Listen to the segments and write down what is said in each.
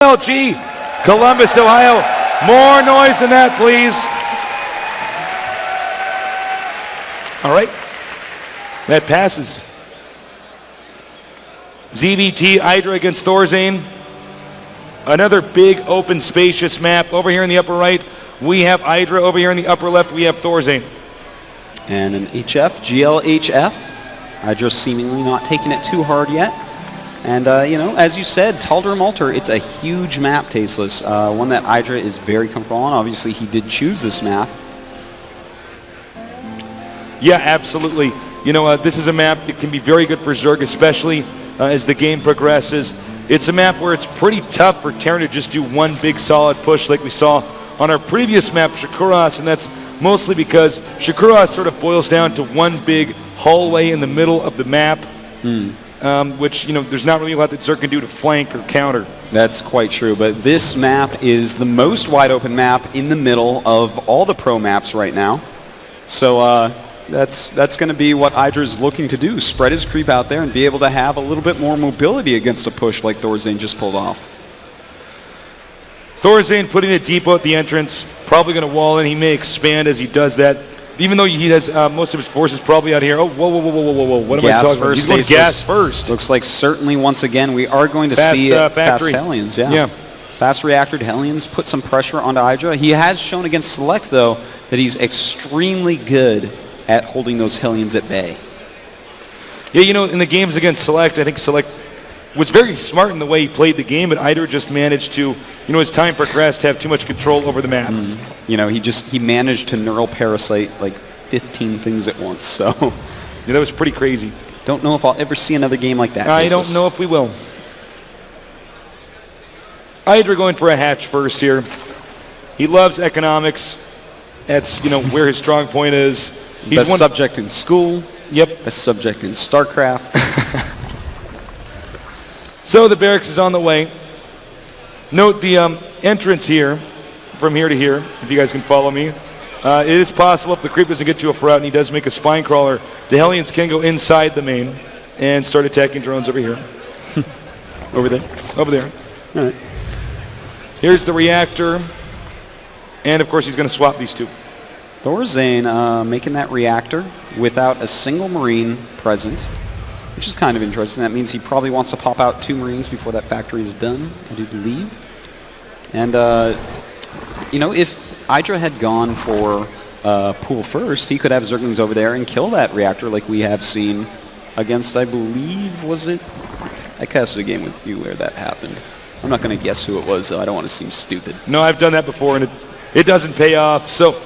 MLG, Columbus, Ohio. More noise than that, please. All right. That passes. EGIdra against ThorZain. Another big, open, spacious map. Over here in the upper right, we have EGIdra. Over here in the upper left, we have ThorZain. And an HF, GLHF. EGIdra seemingly not taking it too hard yet. And, you know, as you said, Tal'Darim Altar, it's a huge map, Tasteless. One that EGIdra is very comfortable on. Obviously, he did choose this map. Yeah, absolutely. You know, this is a map that can be very good for Zerg, especially as the game progresses. It's a map where it's pretty tough for Terran to just do one big solid push like we saw on our previous map, Shakuras, and that's mostly because Shakuras sort of boils down to one big hallway in the middle of the map, which, you know, there's not really a lot that Zerg can do to flank or counter. That's quite true, but this map is the most wide open map in the middle of all the pro maps right now. So that's going to be what EGIdra is looking to do, spread his creep out there and be able to have a little bit more mobility against a push like ThorZain just pulled off. ThorZain putting it deep out the entrance, probably going to wall in. He may expand as he does that, even though he has most of his forces probably out here. Oh, whoa, whoa, whoa, whoa, whoa, whoa. What am I talking about? He's going gas first. Looks like certainly once again we are going to see fast Hellions. Yeah. Fast reactored Hellions put some pressure onto EGIdra. He has shown against Select, though, that he's extremely good at holding those Hellions at bay. Yeah, you know, in the games against Select, I think Select was very smart in the way he played the game, but EGIdra just managed to, you know, as time progressed, have too much control over the map. You know, he managed to neural parasite like 15 things at once, so. Yeah, that was pretty crazy. Don't know if I'll ever see another game like that. I don't know if we will. EGIdra going for a hatch first here. He loves economics. That's, you know, where his strong point is. He's best subject in school. Yep. Best subject in Starcraft. So the barracks is on the way. Note the entrance here, from here to here, if you guys can follow me. It is possible if the creep doesn't get too far out and he does make a spine crawler, the Hellions can go inside the main and start attacking drones over here. Over there? Over there. All right. Here's the reactor. And of course he's going to swap these two. ThorZain making that reactor without a single Marine present, which is kind of interesting. That means he probably wants to pop out 2 Marines before that factory is done, I do believe. And, you know, if EGIdra had gone for pool first, he could have Zerglings over there and kill that reactor like we have seen against, I believe, was it? I casted a game with you where that happened. I'm not going to guess who it was, though. I don't want to seem stupid. No, I've done that before, and it doesn't pay off. So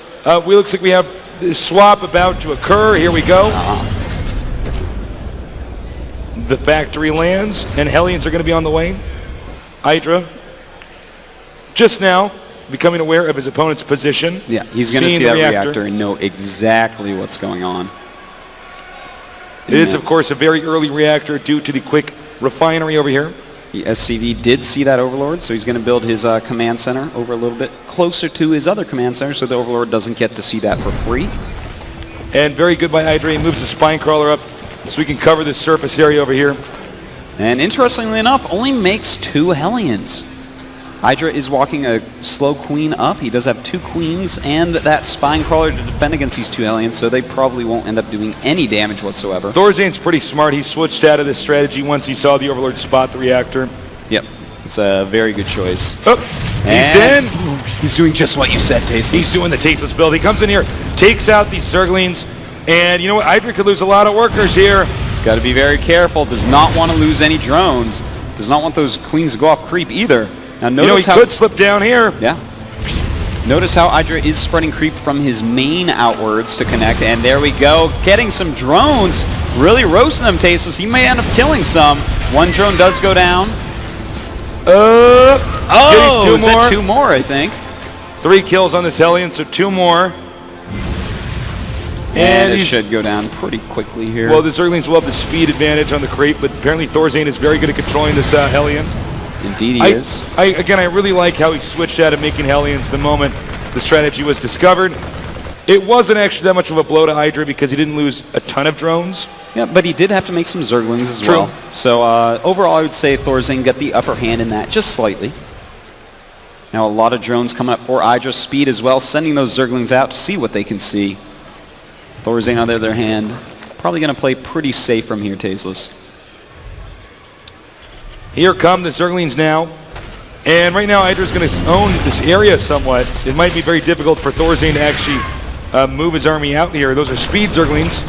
we looks like we have this swap about to occur. Here we go. The factory lands, and Hellions are going to be on the way. EGIdra, just now, becoming aware of his opponent's position. Yeah, he's going to see that reactor and know exactly what's going on. It is, of course, a very early reactor due to the quick refinery over here. The SCV did see that Overlord, so he's going to build his command center over a little bit closer to his other command center so the Overlord doesn't get to see that for free. And very good by EGIdra. He moves the spine crawler up so we can cover this surface area over here. And interestingly enough, only makes 2 Hellions. EGIdra is walking a slow queen up. He does have 2 queens and that spine crawler to defend against these 2 Hellions, so they probably won't end up doing any damage whatsoever. ThorZain's pretty smart. He switched out of this strategy once he saw the Overlord spot the reactor. Yep, it's a very good choice. Oh, he's in. He's doing just what you said, Tasteless. He's doing the Tasteless build. He comes in here, takes out these Zerglings, and you know what? EGIdra could lose a lot of workers here. He's got to be very careful. Does not want to lose any drones. Does not want those queens to go off creep either. Now notice he could slip down here. Yeah. Notice how EGIdra is spreading creep from his main outwards to connect, and there we go. Getting some drones, really roasting them, Tasteless. He may end up killing some. 1 drone does go down. Oh, is that 2 more, I think? 3 kills on this Hellion, so 2 more. And it should go down pretty quickly here. Well, the Zerglings will have the speed advantage on the creep, but apparently ThorZain is very good at controlling this Hellion. Indeed he is. Again, I really like how he switched out of making Hellions the moment the strategy was discovered. It wasn't actually that much of a blow to EGIdra because he didn't lose a ton of drones. Yeah, but he did have to make some Zerglings as well. So overall, I would say ThorZain got the upper hand in that just slightly. Now a lot of drones coming up for EGIdra. Speed as well, sending those Zerglings out to see what they can see. ThorZain, on the other hand, probably going to play pretty safe from here, Tasteless. Here come the Zerglings now. And right now, EGIdra's going to own this area somewhat. It might be very difficult for ThorZain to actually move his army out here. Those are speed Zerglings.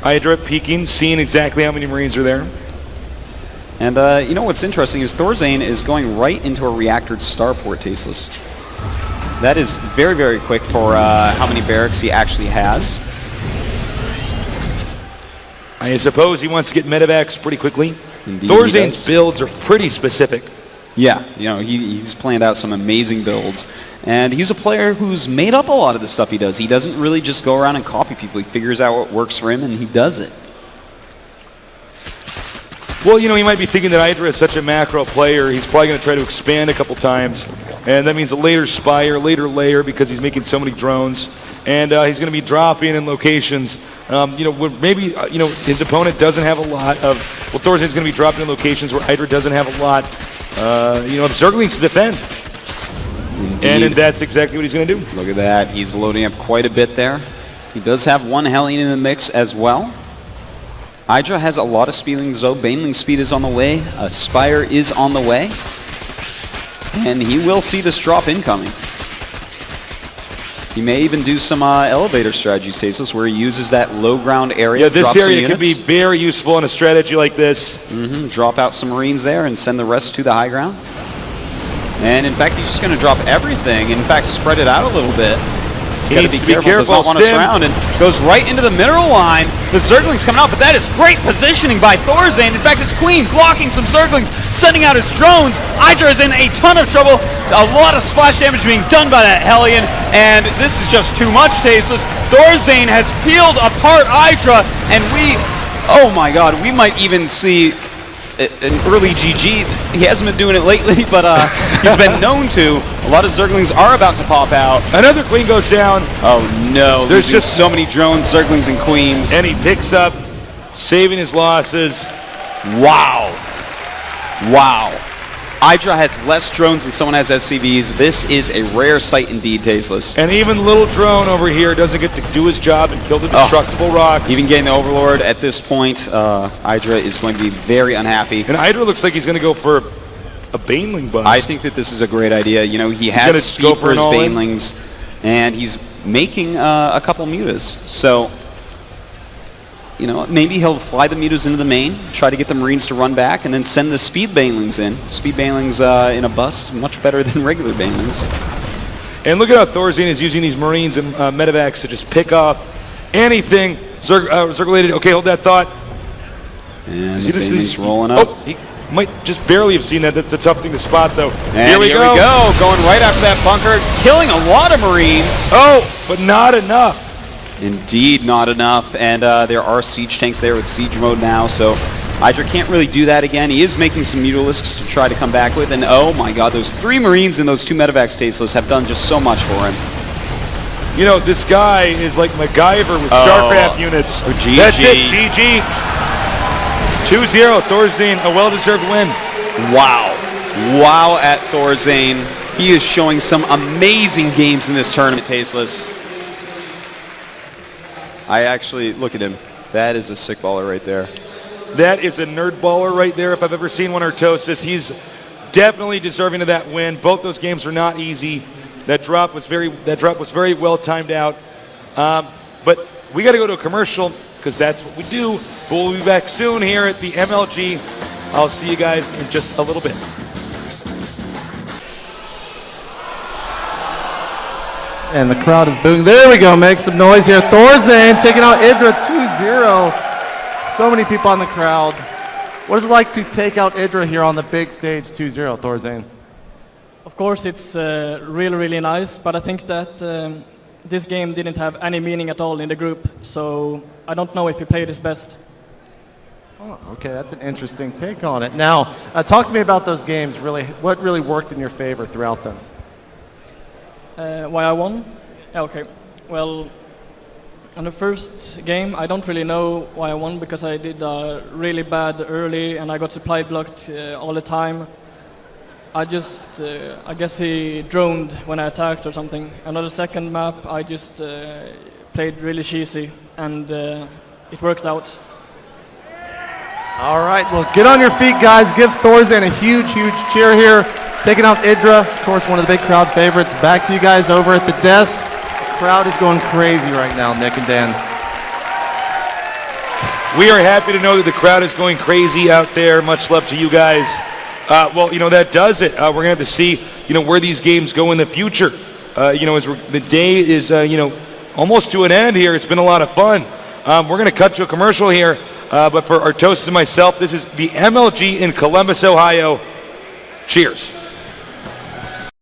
EGIdra peeking, seeing exactly how many Marines are there. And you know what's interesting is ThorZain is going right into a reactored starport, Tasteless. That is very, very quick for how many barracks he actually has. I suppose he wants to get medevacs pretty quickly. Indeed, ThorZain's builds are pretty specific. Yeah, you know, he's planned out some amazing builds. And he's a player who's made up a lot of the stuff he does. He doesn't really just go around and copy people. He figures out what works for him, and he does it. Well, you know, he might be thinking that EGIdra is such a macro player, he's probably going to try to expand a couple times. And that means a later spire, later layer, because he's making so many drones. And he's going to be dropping in locations, you know, where maybe, you know, his opponent doesn't have a lot of, well, ThorZain's going to be dropping in locations where EGIdra doesn't have a lot, you know, of Zerglings to defend. Indeed. And that's exactly what he's going to do. Look at that. He's loading up quite a bit there. He does have one Hellion in the mix as well. EGIdra has a lot of speedlings though. Baneling speed is on the way. A Spire is on the way. And he will see this drop incoming. He may even do some elevator strategies, Tasteless, where he uses that low ground area. Yeah, this area could be very useful in a strategy like this. Drop out some Marines there and send the rest to the high ground. And in fact, he's just going to drop everything. In fact, spread it out a little bit. He's got to be careful. Does not want to surround, and goes right into the mineral line. The Zerglings coming out, but that is great positioning by ThorZain. In fact, his Queen blocking some Zerglings, sending out his drones. EGIdra is in a ton of trouble. A lot of splash damage being done by that Hellion, and this is just too much, Tasteless. ThorZain has peeled apart EGIdra, and oh my god, we might even see an early GG. He hasn't been doing it lately, but he's been known to. A lot of Zerglings are about to pop out. Another Queen goes down. Oh no, there's just so many drones, Zerglings and Queens. And he picks up, saving his losses. Wow. Wow. EGIdra has less drones than someone has SCVs. This is a rare sight indeed, Tasteless. And even little drone over here doesn't get to do his job and kill the destructible rocks. Even getting the Overlord at this point, EGIdra is going to be very unhappy. And EGIdra looks like he's going to go for a Baneling bust. I think that this is a great idea. You know, he has speed for his Banelings, and he's making a couple mutas. So, you know, maybe he'll fly the mutas into the main, try to get the Marines to run back, and then send the speed Banelings in. Speed Banelings in a bust, much better than regular Banelings. And look at how ThorZain is using these Marines and medevacs to just pick off anything Zerg-related. Okay, hold that thought. And the Banelings rolling up. Oh, he might just barely have seen that. That's a tough thing to spot, though. And here we go. Going right after that bunker, killing a lot of Marines. Oh, but not enough. Indeed, not enough. And there are siege tanks there with siege mode now, so EGIdra can't really do that again. He is making some Mutalisks to try to come back with, and oh my god, those 3 Marines and those 2 medevacs Tasteless have done just so much for him. You know, this guy is like MacGyver with Starcraft units. Oh, GG. That's it, GG. 2-0, ThorZain, a well-deserved win. Wow. Wow at ThorZain. He is showing some amazing games in this tournament, Tasteless. I actually, look at him. That is a sick baller right there. That is a nerd baller right there if I've ever seen one, Artosis. He's definitely deserving of that win. Both those games were not easy. That drop was very well timed out. But we got to go to a commercial because that's what we do. But we'll be back soon here at the MLG. I'll see you guys in just a little bit. And the crowd is booing. There we go. Make some noise here. ThorZain taking out EGIdra 2-0. So many people in the crowd. What is it like to take out EGIdra here on the big stage 2-0, ThorZain? Of course, it's really, really nice, but I think that this game didn't have any meaning at all in the group, so I don't know if he played his best. Oh, okay, that's an interesting take on it. Now, talk to me about those games. Really, what really worked in your favor throughout them? Why I won? Okay, well, on the first game, I don't really know why I won because I did really bad early and I got supply blocked all the time. I guess he droned when I attacked or something. Another second map, I just played really cheesy, and it worked out. All right, well, get on your feet, guys. Give ThorZain a huge, huge cheer here. Taking out EGIdra, of course, one of the big crowd favorites. Back to you guys over at the desk. The crowd is going crazy right now, Nick and Dan. We are happy to know that the crowd is going crazy out there. Much love to you guys. Well, that does it. We're going to have to see, where these games go in the future. As the day is, almost to an end here. It's been a lot of fun. We're going to cut to a commercial here. But for Artosis and myself, this is the MLG in Columbus, Ohio. Cheers.